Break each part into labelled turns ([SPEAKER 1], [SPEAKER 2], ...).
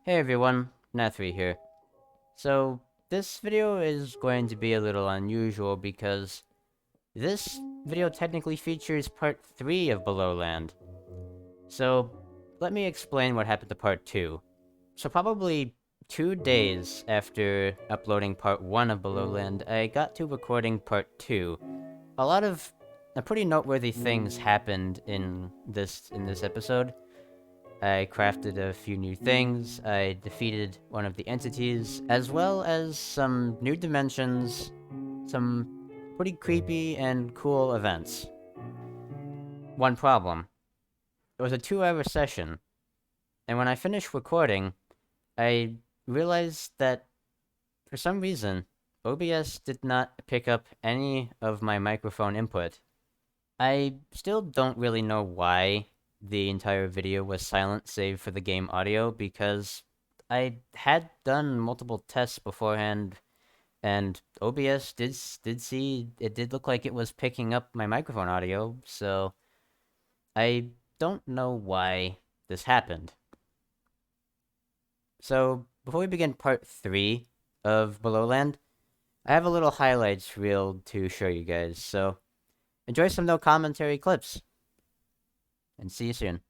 [SPEAKER 1] Hey everyone, Nathri here. So, this video is going to be a little unusual because this video technically features part 3 of Belowland. So, let me explain what happened to part 2. So probably 2 days after uploading part 1 of Belowland, I got to recording part 2. A lot of pretty noteworthy things happened in this episode. I crafted a few new things, I defeated one of the entities, as well as some new dimensions, some pretty creepy and cool events. One problem. It was a 2-hour session, and when I finished recording, I realized that, for some reason, OBS did not pick up any of my microphone input. I still don't really know why the entire video was silent save for the game audio, because I had done multiple tests beforehand, and OBS did see it did look like it was picking up my microphone audio, so I don't know why this happened. So before we begin part 3 of Belowland, I have a little highlights reel to show you guys, so enjoy some no commentary clips, and see you soon.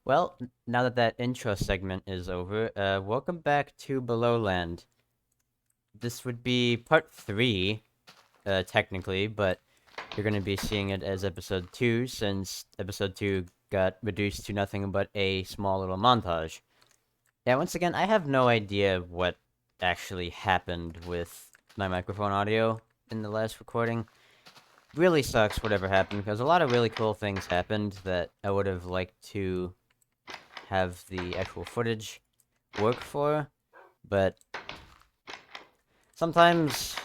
[SPEAKER 1] Well, now that that intro segment is over, welcome back to Belowland. This would be part 3, technically, but you're gonna be seeing it as episode 2, since episode 2 got reduced to nothing but a small little montage. Yeah, once again, I have no idea what actually happened with my microphone audio in the last recording. Really sucks whatever happened, because a lot of really cool things happened that I would have liked to have the actual footage work for, but sometimes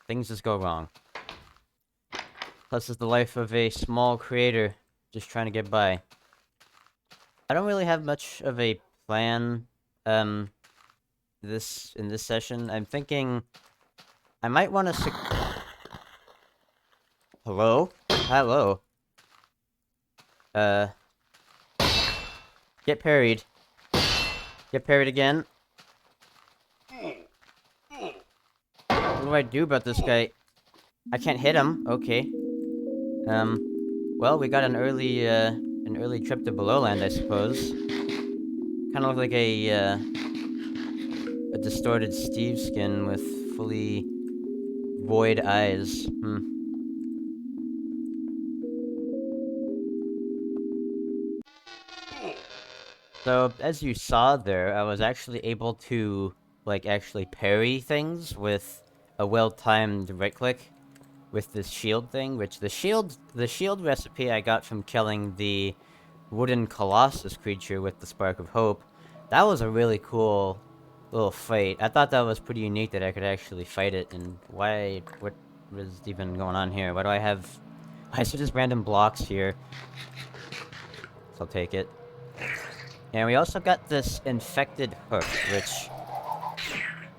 [SPEAKER 1] things just go wrong. Plus, it's the life of a small creator just trying to get by. I don't really have much of a plan, in this session. I'm thinking I might want to Hello? Hello. Uh, get parried. Get parried again. What do I do about this guy? I can't hit him. Okay. Well, we got an early trip to Belowland, I suppose. Kinda look like a distorted Steve skin with fully void eyes. So, as you saw there, I was actually able to, like, actually parry things with a well-timed right-click with this shield thing, which the shield recipe I got from killing the wooden colossus creature with the Spark of Hope. That was a really cool little fight. I thought that was pretty unique that I could actually fight it, and what was even going on here? Why is there just random blocks here? So I'll take it. And we also got this infected hook, which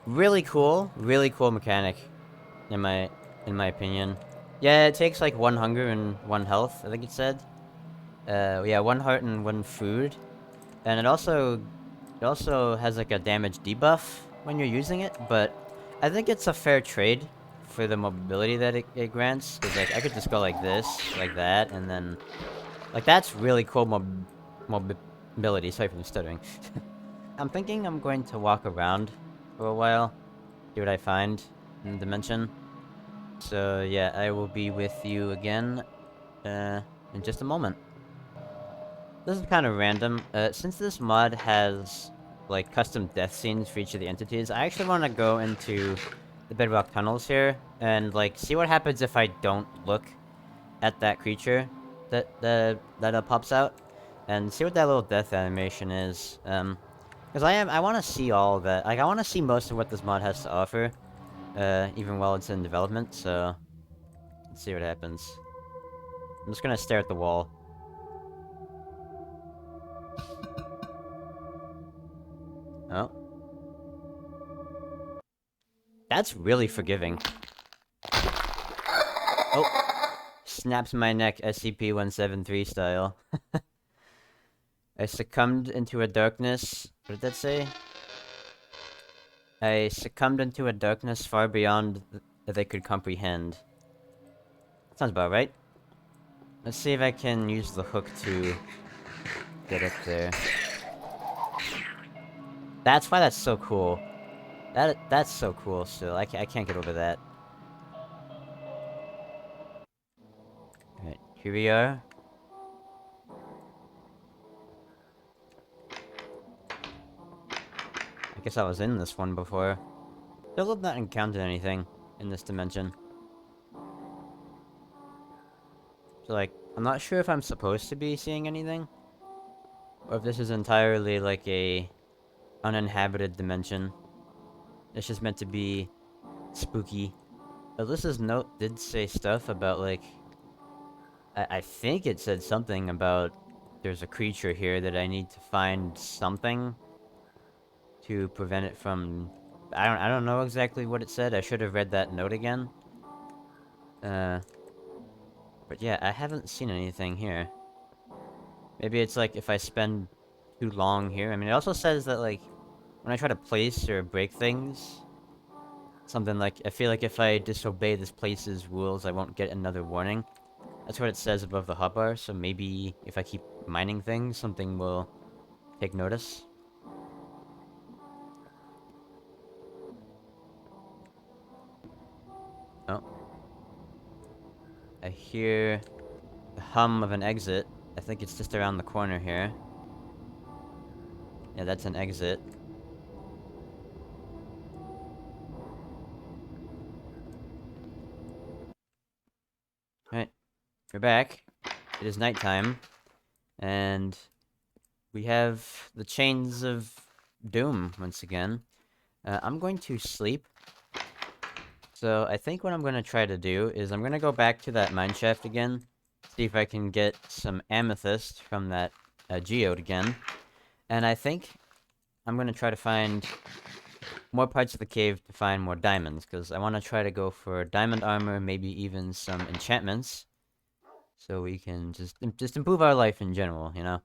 [SPEAKER 1] really cool mechanic, in my opinion. Yeah, it takes like 1 hunger and 1 health, I think it said. Yeah, 1 heart and 1 food. And it also has like a damage debuff when you're using it, but I think it's a fair trade for the mobility that it grants. Cause like I could just go like this, like that, and then like that's really cool mobility. Sorry for the stuttering. I'm thinking I'm going to walk around for a while, see what I find in the dimension. So yeah, I will be with you again in just a moment. This is kind of random. Since this mod has, like, custom death scenes for each of the entities, I actually want to go into the bedrock tunnels here, and, like, see what happens if I don't look at that creature that pops out, and see what that little death animation is. Because I want to see all that. Like, I want to see most of what this mod has to offer, even while it's in development, so let's see what happens. I'm just gonna stare at the wall. Oh. That's really forgiving. Oh. Snaps my neck, SCP-173 style. I succumbed into a darkness... What did that say? I succumbed into a darkness far beyond that they could comprehend. Sounds about right. Let's see if I can use the hook to get up there. That's why that's so cool. That's so cool still. I can't get over that. Alright, here we are. I guess I was in this one before. Still have not encountered anything in this dimension. So, like, I'm not sure if I'm supposed to be seeing anything, or if this is entirely, like, a uninhabited dimension. It's just meant to be spooky. Alyssa's note did say stuff about, like... I think it said something about there's a creature here that I need to find something to prevent it from... I don't know exactly what it said. I should have read that note again. But yeah, I haven't seen anything here. Maybe it's like if I spend too long here. I mean, it also says that, like, when I try to place or break things, something like, I feel like if I disobey this place's rules, I won't get another warning. That's what it says above the hotbar, so maybe if I keep mining things, something will take notice. Oh. I hear the hum of an exit. I think it's just around the corner here. Yeah, that's an exit. Alright, we're back. It is nighttime. And we have the Chains of Doom once again. I'm going to sleep. So I think what I'm going to try to do is I'm going to go back to that mineshaft again. See if I can get some amethyst from that geode again. And I think I'm going to try to find more parts of the cave to find more diamonds. Because I want to try to go for diamond armor, maybe even some enchantments. So we can just improve our life in general, you know?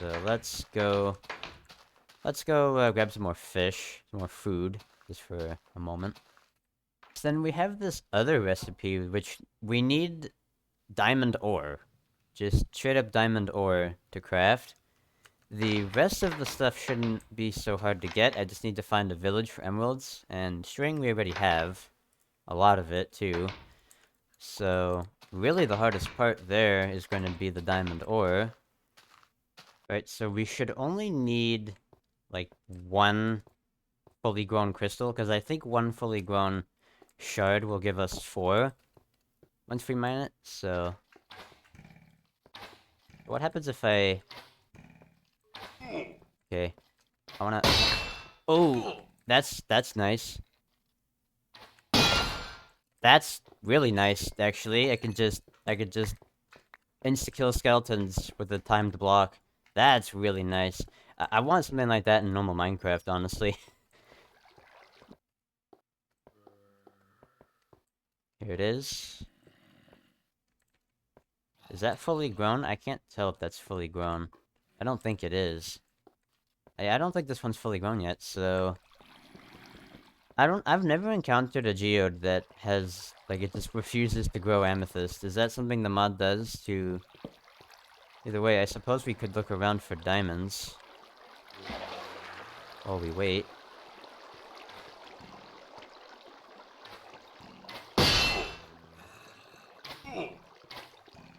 [SPEAKER 1] So let's go... Let's go grab some more fish, some more food, just for a moment. So then we have this other recipe, which we need diamond ore. Just straight up diamond ore to craft. The rest of the stuff shouldn't be so hard to get. I just need to find a village for emeralds, and string we already have. A lot of it, too. So, really the hardest part there is going to be the diamond ore. Right, so we should only need, like, one fully grown crystal, because I think one fully grown shard will give us 4 once we mine it, so... What happens if I... Okay. I wanna... Oh! That's nice. That's really nice, actually. I could just insta-kill skeletons with a timed block. That's really nice. I want something like that in normal Minecraft, honestly. Here it is. Is that fully grown? I can't tell if that's fully grown. I don't think it is. I don't think this one's fully grown yet, so... I've never encountered a geode that has, like, it just refuses to grow amethyst. Is that something the mod does to... Either way, I suppose we could look around for diamonds. While we wait.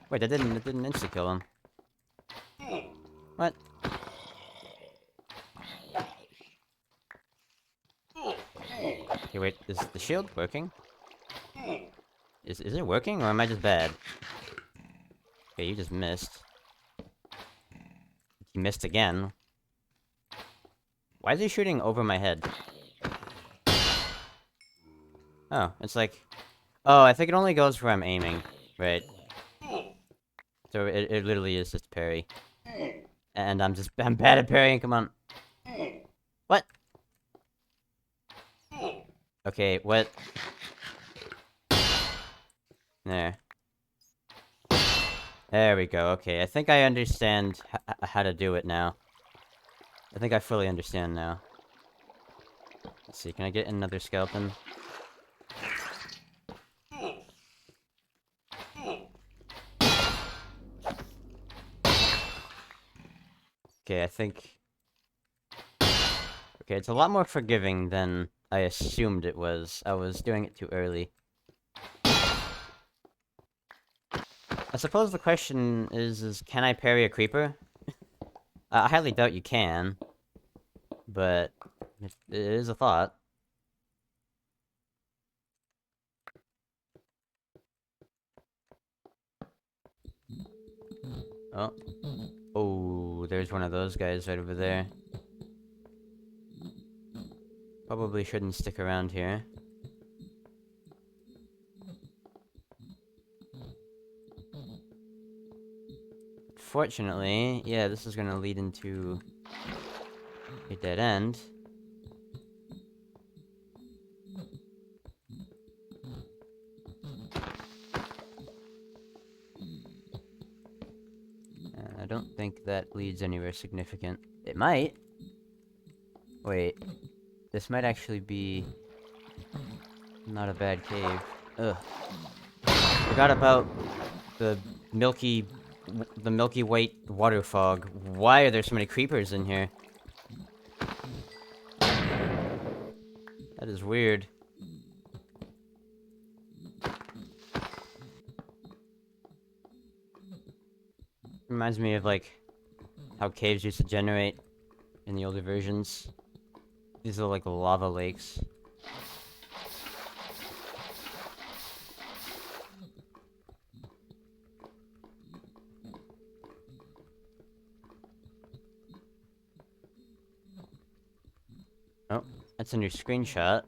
[SPEAKER 1] Wait, it didn't insta-kill him. What? Okay, wait, is the shield working? Is it working, or am I just bad? Okay, you just missed. You missed again. Why is he shooting over my head? Oh, it's like... Oh, I think it only goes where I'm aiming. Right. So it literally is just parry. And I'm bad at parrying, come on. What? Okay, what? There. There we go, okay. I think I understand how to do it now. I think I fully understand now. Let's see, can I get another skeleton? Okay, I think... Okay, it's a lot more forgiving than I assumed it was. I was doing it too early. I suppose the question is can I parry a creeper? I highly doubt you can. But it is a thought. Oh. Oh, there's one of those guys right over there. Probably shouldn't stick around here. Fortunately, yeah, this is gonna lead into a dead end. don't think that leads anywhere significant. It might. Wait. This might actually be not a bad cave. Ugh. Forgot about the milky... the milky white water fog. Why are there so many creepers in here? That is weird. Reminds me of, like, how caves used to generate in the older versions. These are like lava lakes. Oh, that's a new screenshot.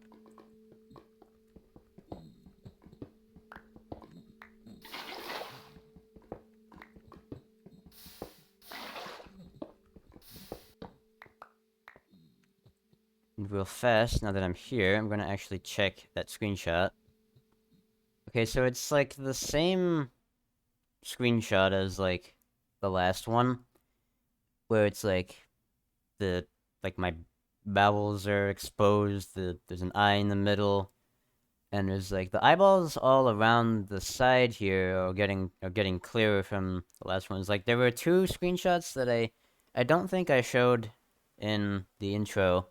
[SPEAKER 1] And real fast, now that I'm here, I'm gonna actually check that screenshot. Okay, so it's like the same screenshot as like the last one, where it's like my bowels are exposed, there's an eye in the middle, and there's like the eyeballs all around the side here are getting clearer from the last ones. Like there were two screenshots that I don't think I showed in the intro,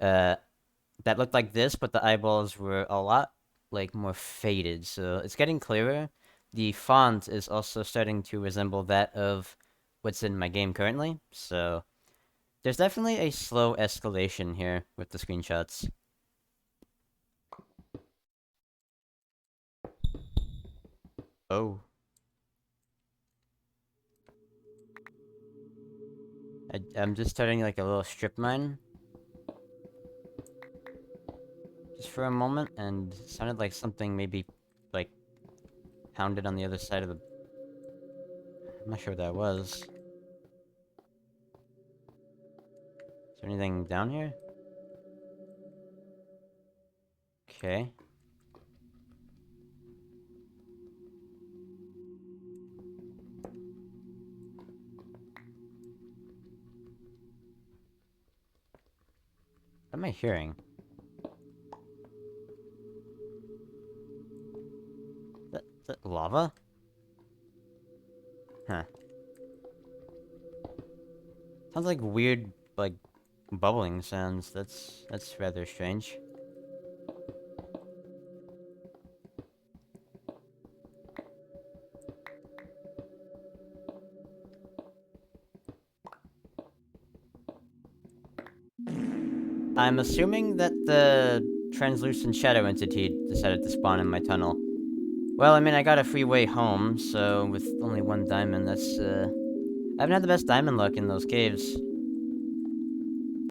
[SPEAKER 1] that looked like this, but the eyeballs were a lot like more faded, so it's getting clearer. The font is also starting to resemble that of what's in my game currently, so there's definitely a slow escalation here with the screenshots. Oh. I'm just starting like a little strip mine. Just for a moment, and it sounded like something maybe, like, pounded on the other side of the... I'm not sure what that was. Is there anything down here? Okay. What am I hearing? Is that lava? Huh. Sounds like weird, like, bubbling sounds. That's rather strange. I'm assuming that the translucent shadow entity decided to spawn in my tunnel. Well, I mean, I got a free way home, so with only one diamond, that's, I haven't had the best diamond luck in those caves.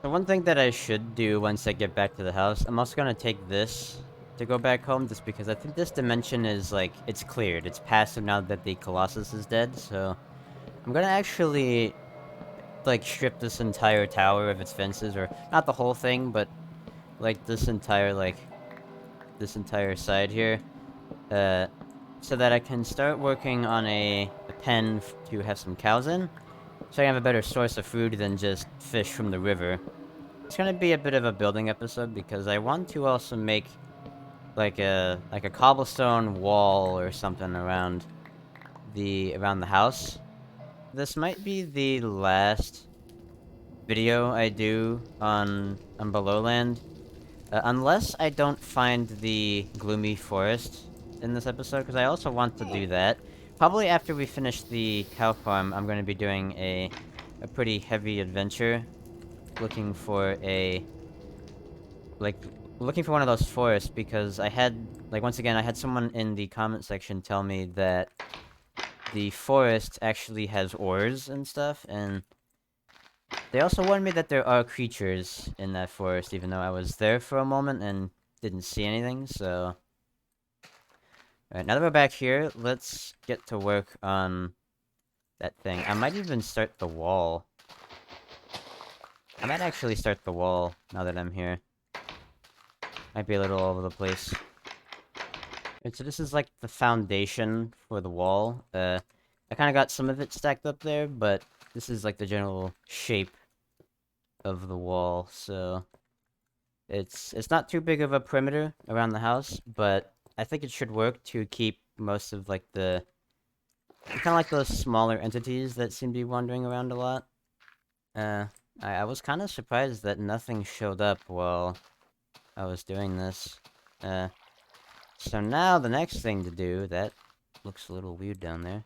[SPEAKER 1] The one thing that I should do once I get back to the house, I'm also gonna take this to go back home, just because I think this dimension is, like, it's cleared. It's passive now that the Colossus is dead, so... I'm gonna actually, like, strip this entire tower of its fences, or not the whole thing, but, like, this entire side here, so that I can start working on a pen to have some cows in, so I have a better source of food than just fish from the river. It's gonna be a bit of a building episode, because I want to also make, like a cobblestone wall or something around the house. This might be the last video I do on Belowland, unless I don't find the gloomy forest in this episode, because I also want to do that. Probably after we finish the cow farm, I'm going to be doing a pretty heavy adventure, looking for looking for one of those forests, because I had, like, once again, I had someone in the comment section tell me that the forest actually has ores and stuff, and they also warned me that there are creatures in that forest, even though I was there for a moment and didn't see anything, so... Alright, now that we're back here, let's get to work on that thing. I might even start the wall. I might actually start the wall, now that I'm here. Might be a little all over the place. And so this is like the foundation for the wall. I kind of got some of it stacked up there, but this is like the general shape of the wall, so it's not too big of a perimeter around the house, but I think it should work to keep most of like the kind of like those smaller entities that seem to be wandering around a lot. I was kind of surprised that nothing showed up while I was doing this. So now the next thing to do, that looks a little weird down there.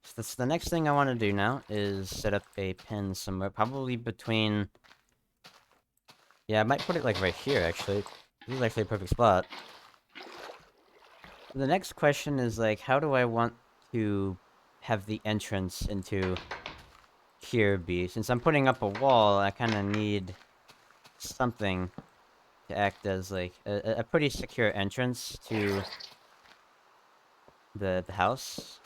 [SPEAKER 1] So the next thing I want to do now is set up a pen somewhere, probably between... Yeah, I might put it like right here, actually. This is actually a perfect spot. The next question is like, how do I want to have the entrance into here be? Since I'm putting up a wall, I kind of need something to act as like a pretty secure entrance to the house.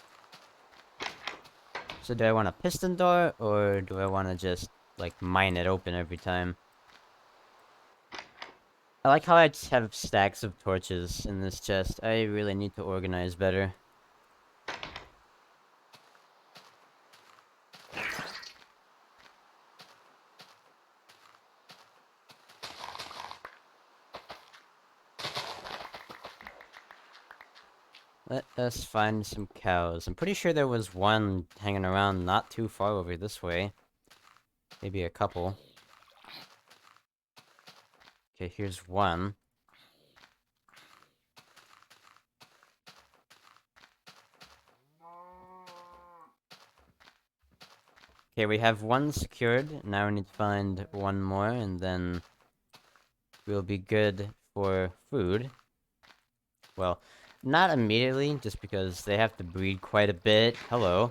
[SPEAKER 1] So do I want a piston door, or do I want to just like mine it open every time? I like how I just have stacks of torches in this chest. I really need to organize better. Let us find some cows. I'm pretty sure there was one hanging around not too far over this way. Maybe a couple. Okay, here's one. Okay, we have one secured. Now we need to find one more, and then we'll be good for food. Well, not immediately, just because they have to breed quite a bit. Hello.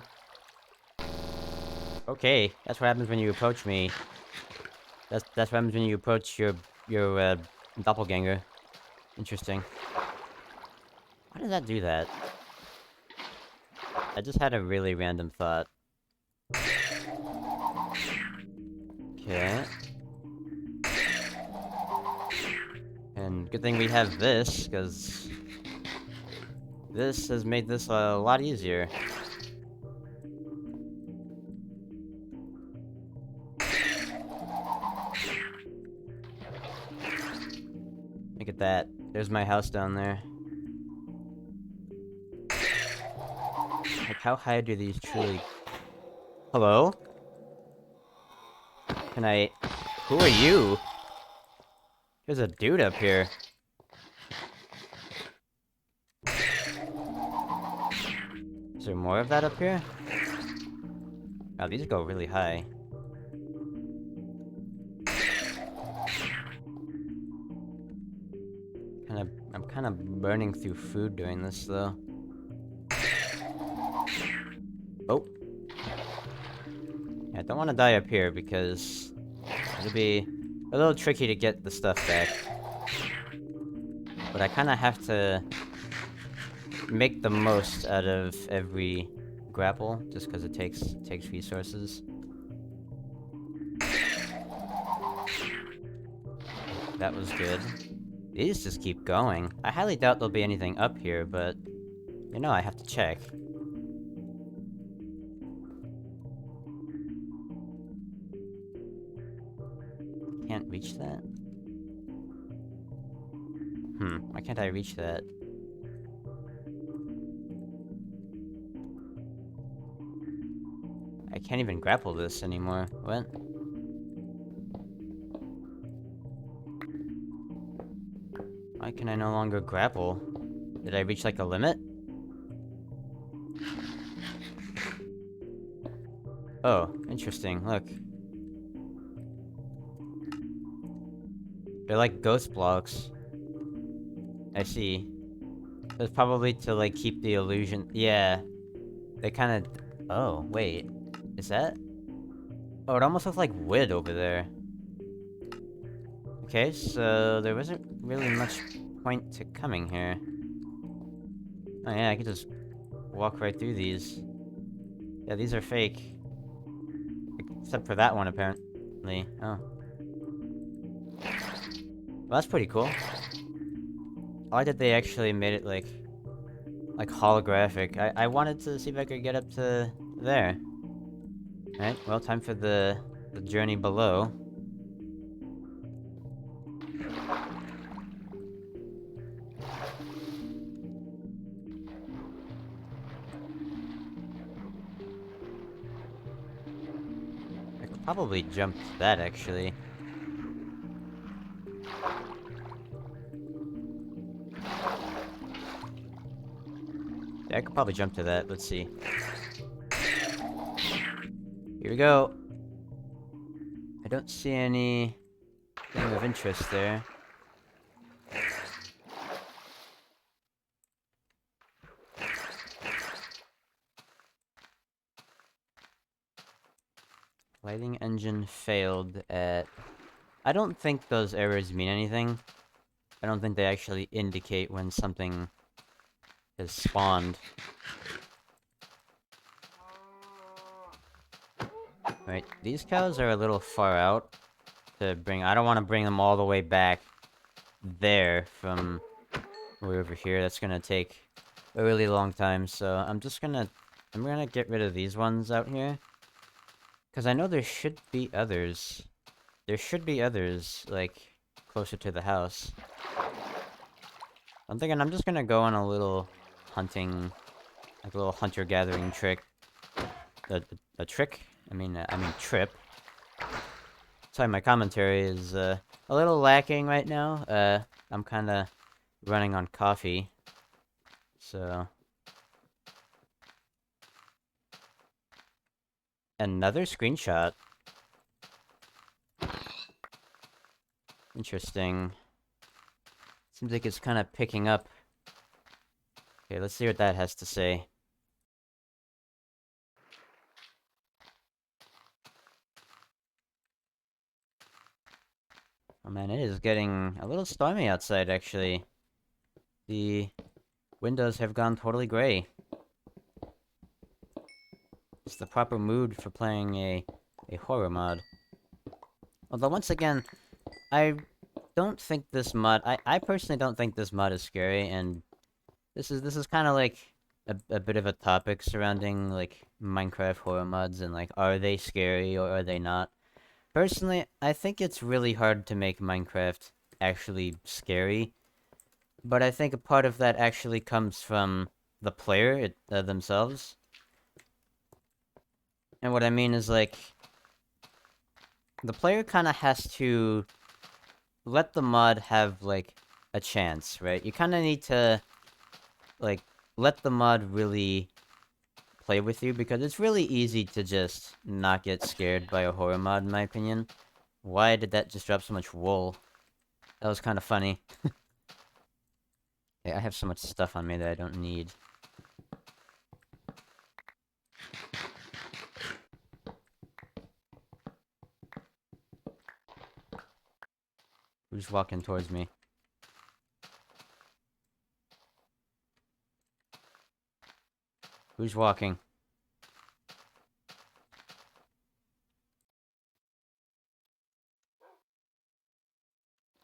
[SPEAKER 1] Okay, that's what happens when you approach me. That's what happens when you approach your doppelganger. Interesting. Why does that do that? I just had a really random thought. Okay. And good thing we have this, because this has made this a lot easier. Look at that. There's my house down there. Like, how high do these truly... Hello? Can I... Who are you? There's a dude up here. Is there more of that up here? Oh, these go really high. I'm kind of burning through food doing this, though. Oh. Yeah, I don't want to die up here, because it'll be a little tricky to get the stuff back. But I kind of have to make the most out of every grapple, just because it takes resources. That was good. These just keep going. I highly doubt there'll be anything up here, but... You know, I have to check. Can't reach that? Why can't I reach that? I can't even grapple this anymore. What? Why can I no longer grapple? Did I reach, like, a limit? Oh, interesting, look. They're like ghost blocks. I see. That's probably to, like, keep the illusion- yeah. They kinda- oh, wait. Is that? Oh, it almost looks like wood over there. Okay, so there wasn't really much point to coming here. Oh yeah, I could just walk right through these. Yeah, these are fake. Except for that one, apparently. Oh. Well, that's pretty cool. I like that they actually made it, like... like, holographic. I wanted to see if I could get up to there. Alright, well, time for the journey below. I could probably jump to that, actually. Yeah, I could probably jump to that. Let's see. Here we go. I don't see anything of interest there. Lighting engine failed at... I don't think those errors mean anything. I don't think they actually indicate when something has spawned. Right, these cows are a little far out to bring... I don't want to bring them all the way back there from way over here. That's gonna take a really long time, so I'm gonna get rid of these ones out here. Because I know there should be others. There should be others, like, closer to the house. I'm thinking I'm just gonna go on a little hunting... like a little hunter-gathering trick. A trick? I mean trip. Sorry, my commentary is, a little lacking right now. I'm kinda running on coffee. So... Another screenshot. Interesting. Seems like it's kind of picking up. Okay, let's see what that has to say. Oh man, it is getting a little stormy outside, actually. The windows have gone totally gray. It's the proper mood for playing a horror mod. Although, once again, I don't think this mod... I personally don't think this mod is scary, and this is kind of like a bit of a topic surrounding, like, Minecraft horror mods, and, like, are they scary or are they not? Personally, I think it's really hard to make Minecraft actually scary, but I think a part of that actually comes from the player themselves. And what I mean is, like, the player kind of has to let the mod have, like, a chance, right? You kind of need to, like, let the mod really play with you, because it's really easy to just not get scared by a horror mod, in my opinion. Why did that just drop so much wool? That was kind of funny. Okay, I have so much stuff on me that I don't need. Who's walking towards me? Who's walking?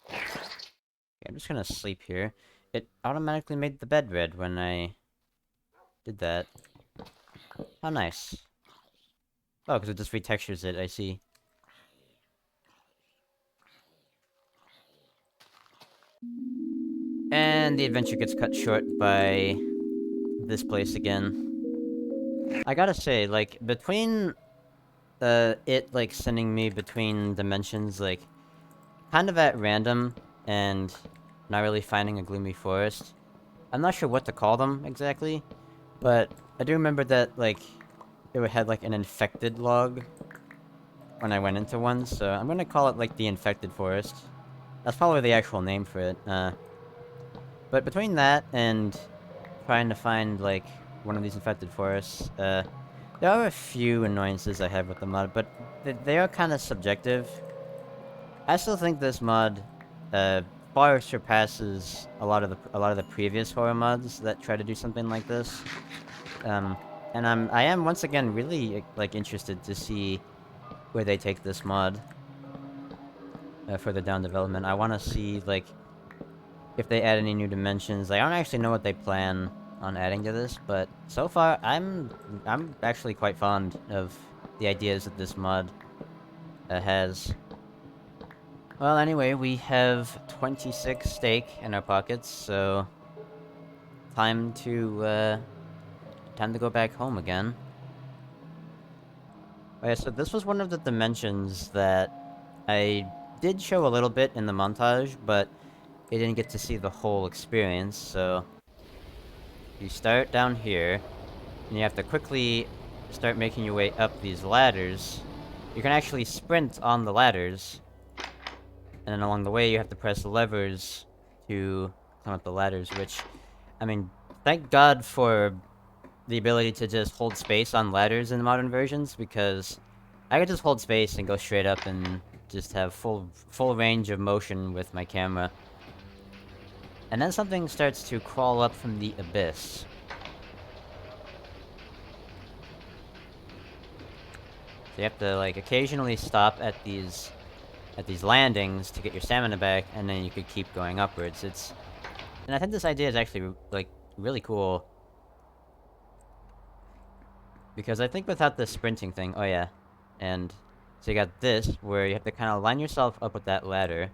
[SPEAKER 1] Okay, I'm just gonna sleep here. It automatically made the bed red when I did that. How nice. Oh, because it just retextures it, I see. And the adventure gets cut short by this place again. I gotta say, like, between, it, like, sending me between dimensions, like, kind of at random, and not really finding a gloomy forest. I'm not sure what to call them, exactly, but I do remember that, like, it had, like, an infected log when I went into one, so I'm gonna call it, like, the infected forest. That's probably the actual name for it, but between that and trying to find, like, one of these infected forests, there are a few annoyances I have with the mod, but they are kind of subjective. I still think this mod, far surpasses a lot of the previous horror mods that try to do something like this. And I am once again really, like, interested to see where they take this mod, further down development. I want to see, like, if they add any new dimensions. I don't actually know what they plan. on adding to this, but so far, I'm actually quite fond of the ideas that this mod has. Well, anyway, we have 26 steak in our pockets, so time to go back home again. Okay, so this was one of the dimensions that I did show a little bit in the montage, but you didn't get to see the whole experience, so you start down here, and you have to quickly start making your way up these ladders. You can actually sprint on the ladders, and then along the way you have to press levers to climb up the ladders, which, I mean, thank God for the ability to just hold space on ladders in the modern versions, because I could just hold space and go straight up and just have full range of motion with my camera. And then something starts to crawl up from the abyss. So you have to, like, occasionally stop at these landings to get your stamina back, and then you could keep going upwards. And I think this idea is actually, like, really cool. Because I think without the sprinting thing, oh yeah, and so you got this, where you have to kind of line yourself up with that ladder,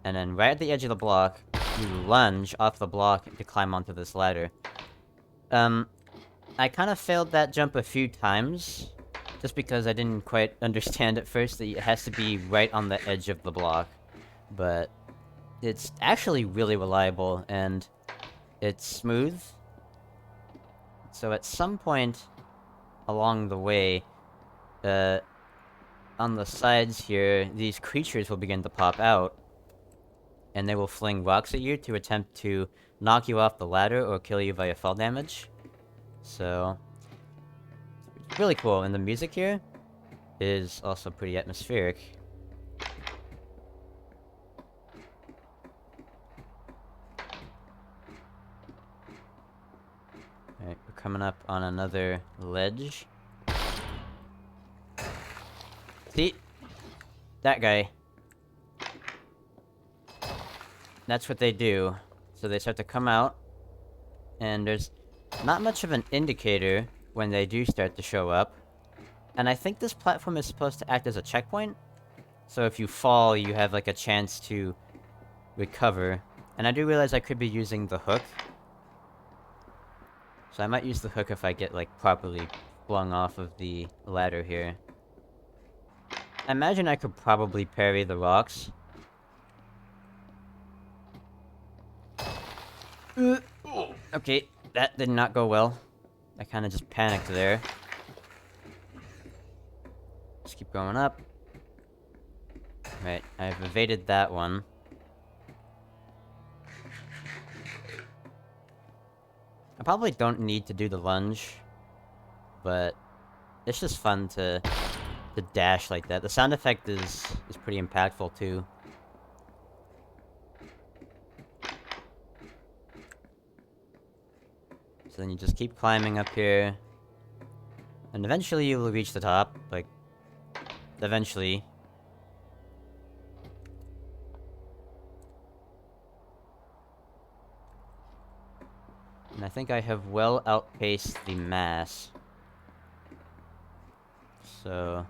[SPEAKER 1] and then right at the edge of the block, you lunge off the block to climb onto this ladder. I kind of failed that jump a few times, just because I didn't quite understand at first that it has to be right on the edge of the block. But it's actually really reliable, and it's smooth. So at some point along the way, on the sides here, these creatures will begin to pop out, and they will fling rocks at you to attempt to knock you off the ladder or kill you via fall damage. So, it's really cool, and the music here is also pretty atmospheric. Alright, we're coming up on another ledge. See? That guy. That's what they do. So they start to come out, and there's not much of an indicator when they do start to show up. And I think this platform is supposed to act as a checkpoint. So if you fall, you have, like, a chance to recover. And I do realize I could be using the hook. So I might use the hook if I get, like, properly flung off of the ladder here. I imagine I could probably parry the rocks. Okay, that did not go well. I kinda just panicked there. Just keep going up. Right, I've evaded that one. I probably don't need to do the lunge, but it's just fun to dash like that. The sound effect is pretty impactful too. So then you just keep climbing up here, and eventually you will reach the top, like, eventually. And I think I have well outpaced the mass. So,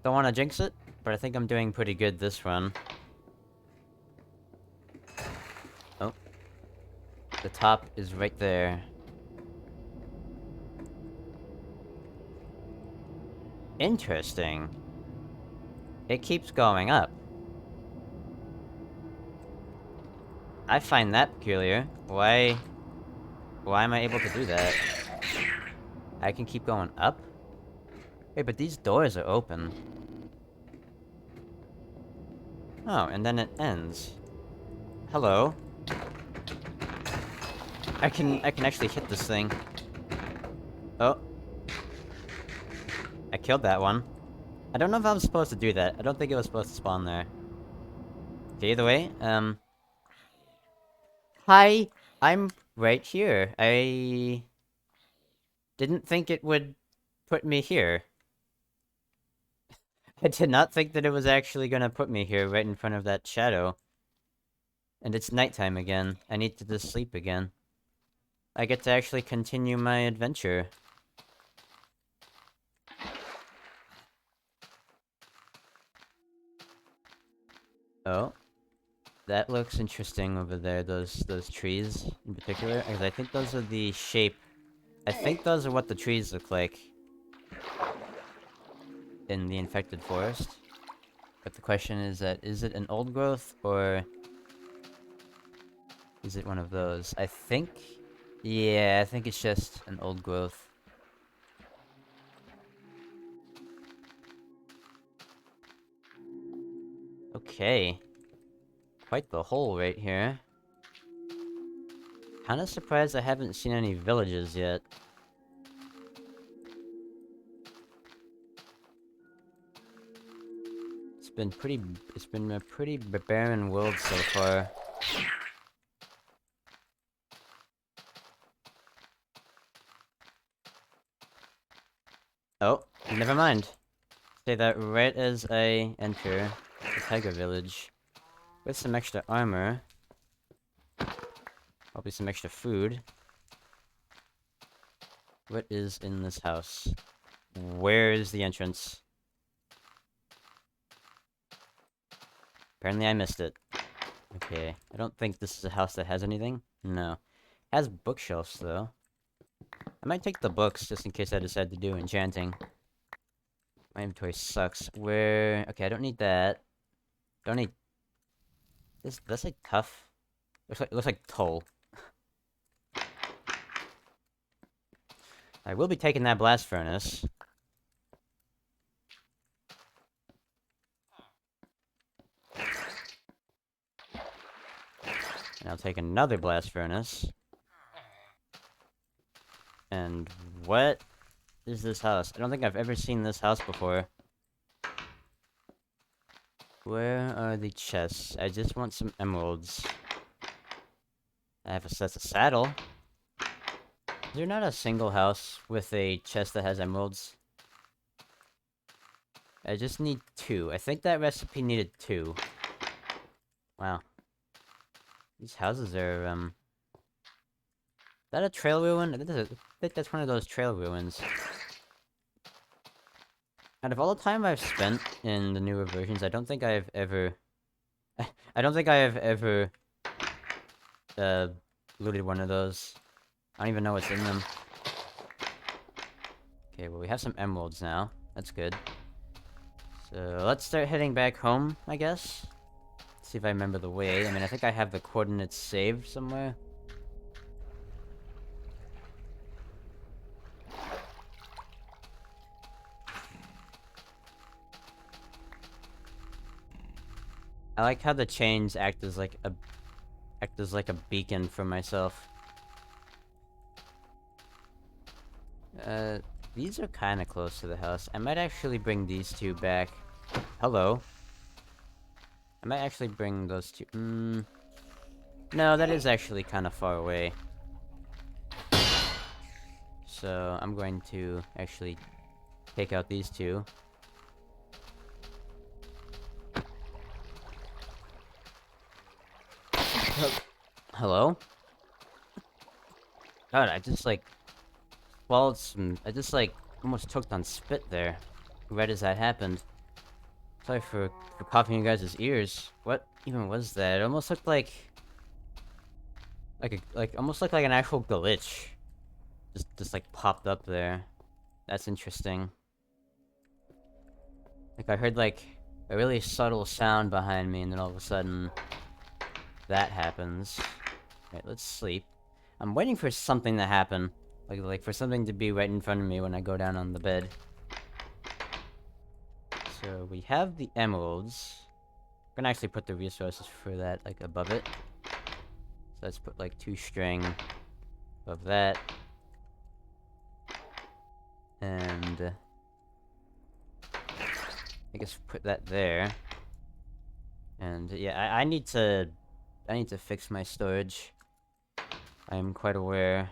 [SPEAKER 1] don't want to jinx it, but I think I'm doing pretty good this run. Oh. The top is right there. Interesting. It keeps going up. I find that peculiar. Why am I able to do that? I can keep going up? Wait, but these doors are open. Oh, and then it ends. Hello. I can actually hit this thing. Oh. I killed that one. I don't know if I was supposed to do that. I don't think it was supposed to spawn there. Okay, either way, hi! I'm right here. I didn't think it would put me here. I did not think that it was actually gonna put me here, right in front of that shadow. And it's nighttime again. I need to just sleep again. I get to actually continue my adventure. Oh. That looks interesting over there, those trees in particular. Because I think those are the shape. I think those are what the trees look like in the infected forest. But the question is that, is it an old growth, or is it one of those? I think... Yeah, I think it's just an old growth. Okay. Quite the hole right here. Kinda surprised I haven't seen any villages yet. It's been a pretty barren world so far. Oh, never mind. Say that right as I enter the tiger village. With some extra armor. Probably some extra food. What is in this house? Where is the entrance? Apparently I missed it. Okay, I don't think this is a house that has anything. No. It has bookshelves, though. I might take the books, just in case I decide to do enchanting. My inventory sucks. Where... Okay, I don't need that. Don't need... That's like tough. Looks like toll. I will be taking that blast furnace. And I'll take another blast furnace. And what is this house? I don't think I've ever seen this house before. Where are the chests? I just want some emeralds. I have that's a saddle. Is there not a single house with a chest that has emeralds? I just need 2. I think that recipe needed 2. Wow. These houses are, Is that a trail ruin? I think that's one of those trail ruins. Out of all the time I've spent in the newer versions, I don't think I have ever... I don't think I have ever... looted one of those. I don't even know what's in them. Okay, well we have some emeralds now. That's good. So, let's start heading back home, I guess. See if I remember the way. I mean, I think I have the coordinates saved somewhere. I like how the chains act as like a beacon for myself. These are kind of close to the house. I might actually bring these 2 back. Hello. I might actually bring those 2. No, that is actually kind of far away. So, I'm going to actually take out these 2. Hello? God, I just, like, swallowed some... I just, like, almost choked on spit there. Right as that happened. Sorry for coughing you guys' ears. What even was that? It almost looked like... almost looked like an actual glitch. Just, like, popped up there. That's interesting. Like, I heard, like, a really subtle sound behind me, and then all of a sudden... that happens. Right, let's sleep. I'm waiting for something to happen. Like for something to be right in front of me when I go down on the bed. So, we have the emeralds. I'm gonna actually put the resources for that, like, above it. So let's put, like, 2 string above that. And... I guess put that there. And, yeah, I need to fix my storage. I am quite aware.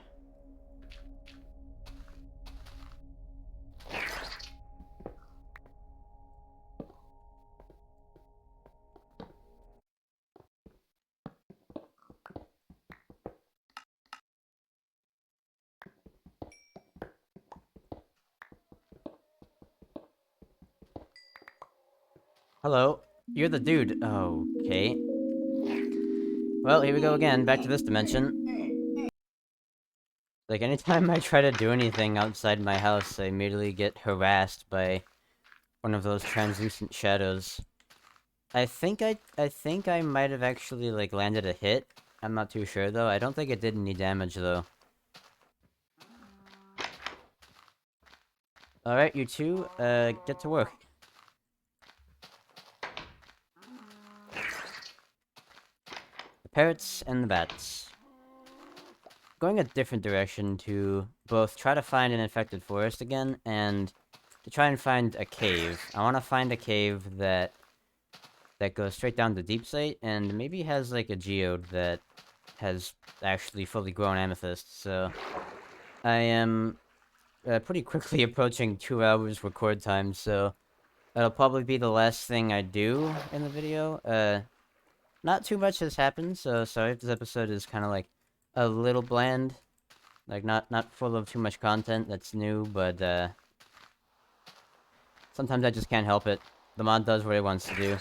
[SPEAKER 1] Hello. You're the dude. Okay. Well, here we go again, back to this dimension. Like, anytime I try to do anything outside my house, I immediately get harassed by one of those translucent shadows. I think I might have actually, like, landed a hit. I'm not too sure, though. I don't think it did any damage, though. Alright, you two, get to work. The parrots and the bats. Going a different direction to both try to find an infected forest again, and to try and find a cave. I want to find a cave that goes straight down to deep site, and maybe has, like, a geode that has actually fully grown amethyst, so... I am pretty quickly approaching 2 hours record time, so... that'll probably be the last thing I do in the video. Not too much has happened, so sorry if this episode is kind of, like, a little bland. Like, not full of too much content that's new, but, sometimes I just can't help it. The mod does what it wants to do.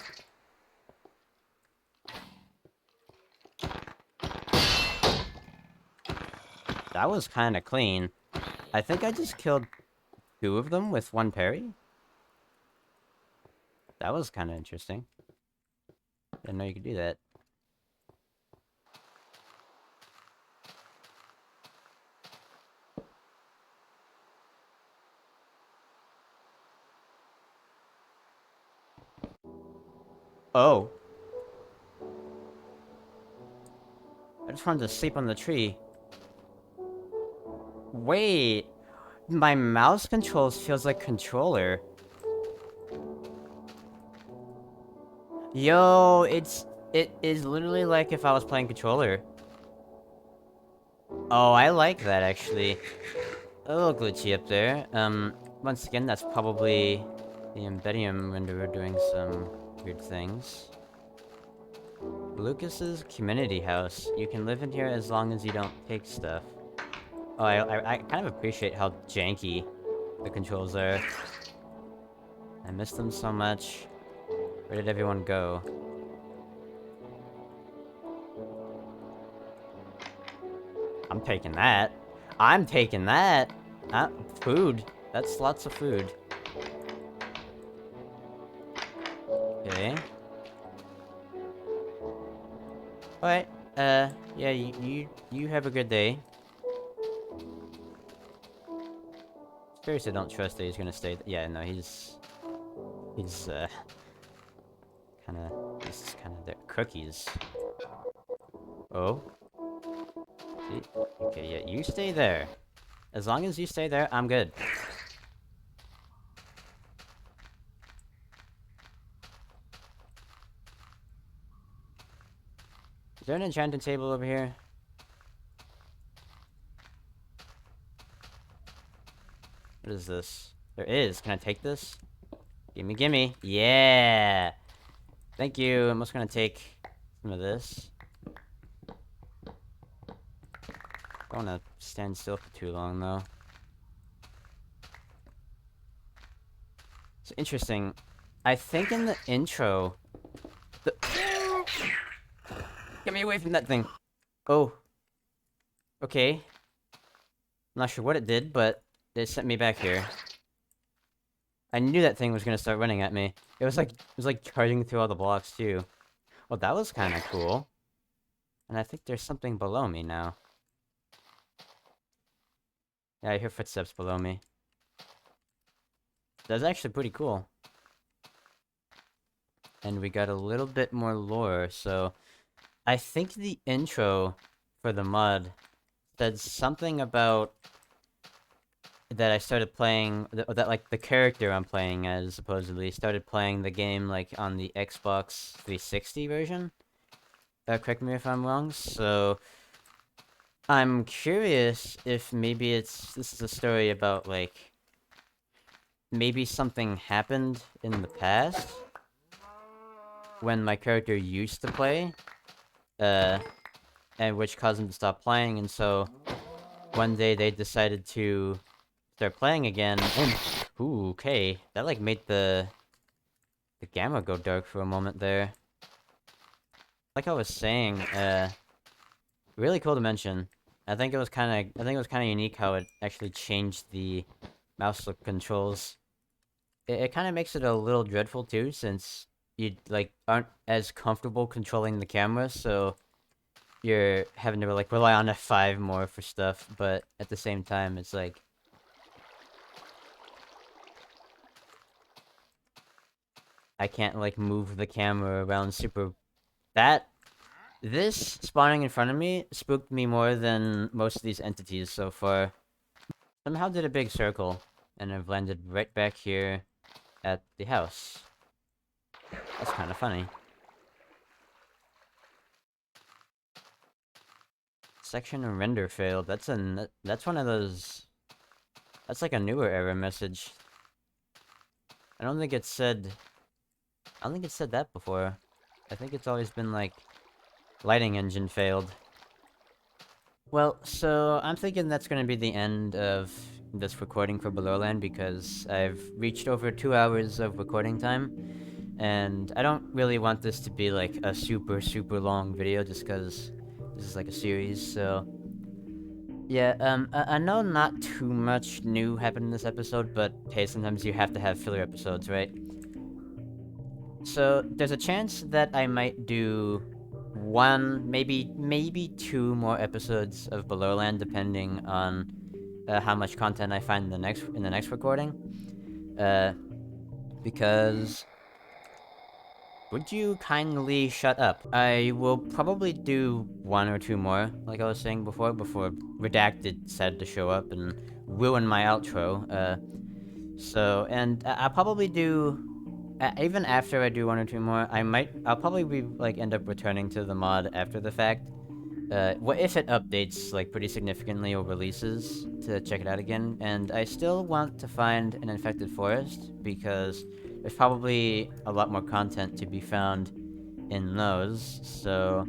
[SPEAKER 1] That was kinda clean. I think I just killed 2 of them with 1 parry? That was kinda interesting. Didn't know you could do that. Oh. I just wanted to sleep on the tree. Wait. My mouse controls feels like controller. Yo, it is literally like if I was playing controller. Oh, I like that, actually. A little glitchy up there. Once again, that's probably the Embedium renderer doing some weird things. Lucas's community house. You can live in here as long as you don't take stuff. Oh, I kind of appreciate how janky the controls are. I miss them so much. Where did everyone go? I'm taking that. I'm taking that! Food. That's lots of food. Okay. Alright, yeah, you have a good day. Seriously, don't trust that he's gonna stay. Yeah, no, he's kinda the cookies. Oh. See? Okay, yeah, you stay there. As long as you stay there, I'm good. Is there an enchanted table over here? What is this? There is. Can I take this? Gimme, gimme. Yeah! Thank you. I'm just gonna take some of this. Don't wanna stand still for too long, though. It's interesting. I think in the intro... Get me away from that thing! Oh. Okay. I'm not sure what it did, but it sent me back here. I knew that thing was gonna start running at me. It was like charging through all the blocks, too. Well, that was kinda cool. And I think there's something below me now. Yeah, I hear footsteps below me. That's actually pretty cool. And we got a little bit more lore, so... I think the intro for the mod said something about... that I started playing... that, like, the character I'm playing as, supposedly, started playing the game, like, on the Xbox 360 version? Correct me if I'm wrong, so... I'm curious if maybe this is a story about, like... maybe something happened in the past? When my character used to play? And which caused him to stop playing, and so... one day they decided to start playing again, and... ooh, okay. That, like, made the the camera go dark for a moment there. Like I was saying, really cool to mention. I think it was kind of unique how it actually changed the mouse look controls. It kind of makes it a little dreadful too, since you like aren't as comfortable controlling the camera, so you're having to like rely on F5 more for stuff. But at the same time, it's like I can't like move the camera around super. This spawning in front of me spooked me more than most of these entities so far. Somehow did a big circle, and I've landed right back here at the house. That's kind of funny. Section of render failed. That's one of those. That's like a newer error message. I don't think it said. I don't think it said that before. I think it's always been like, lighting engine failed. Well, so I'm thinking that's gonna be the end of this recording for Belowland because I've reached over 2 hours of recording time, and I don't really want this to be like a super long video just because this is like a series, so... Yeah, I know not too much new happened in this episode, but hey, sometimes you have to have filler episodes, right? So, there's a chance that I might do one, maybe two more episodes of Belowland, depending on how much content I find in the next recording. Because would you kindly shut up? I will probably do one or two more, like I was saying before Redacted decided to show up and ruin my outro. So, and I'll probably do, even after I do one or two more, I'll probably be, like, end up returning to the mod after the fact. What if it updates, like, pretty significantly or releases to check it out again, and I still want to find an infected forest, because there's probably a lot more content to be found in those, so...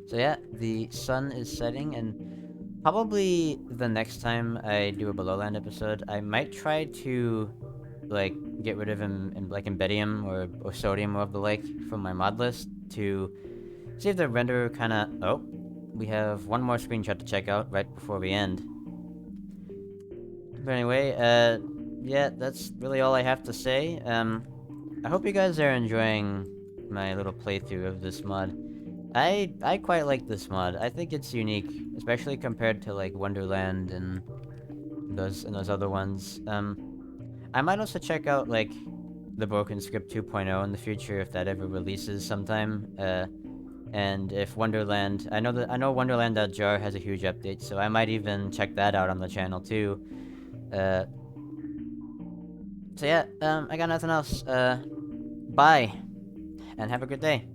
[SPEAKER 1] So yeah, the sun is setting, and probably the next time I do a Belowland episode, I might try to, like, get rid of like, Embedium or Sodium or the like from my mod list to see if the render kinda... Oh, we have one more screenshot to check out right before we end. But anyway, yeah, that's really all I have to say. I hope you guys are enjoying my little playthrough of this mod. I quite like this mod. I think it's unique, especially compared to, like, Wonderland and those other ones. I might also check out, like, the Broken Script 2.0 in the future if that ever releases sometime. And if Wonderland... I know Wonderland.jar has a huge update, so I might even check that out on the channel too. Uh, so yeah, I got nothing else. Bye, and have a good day.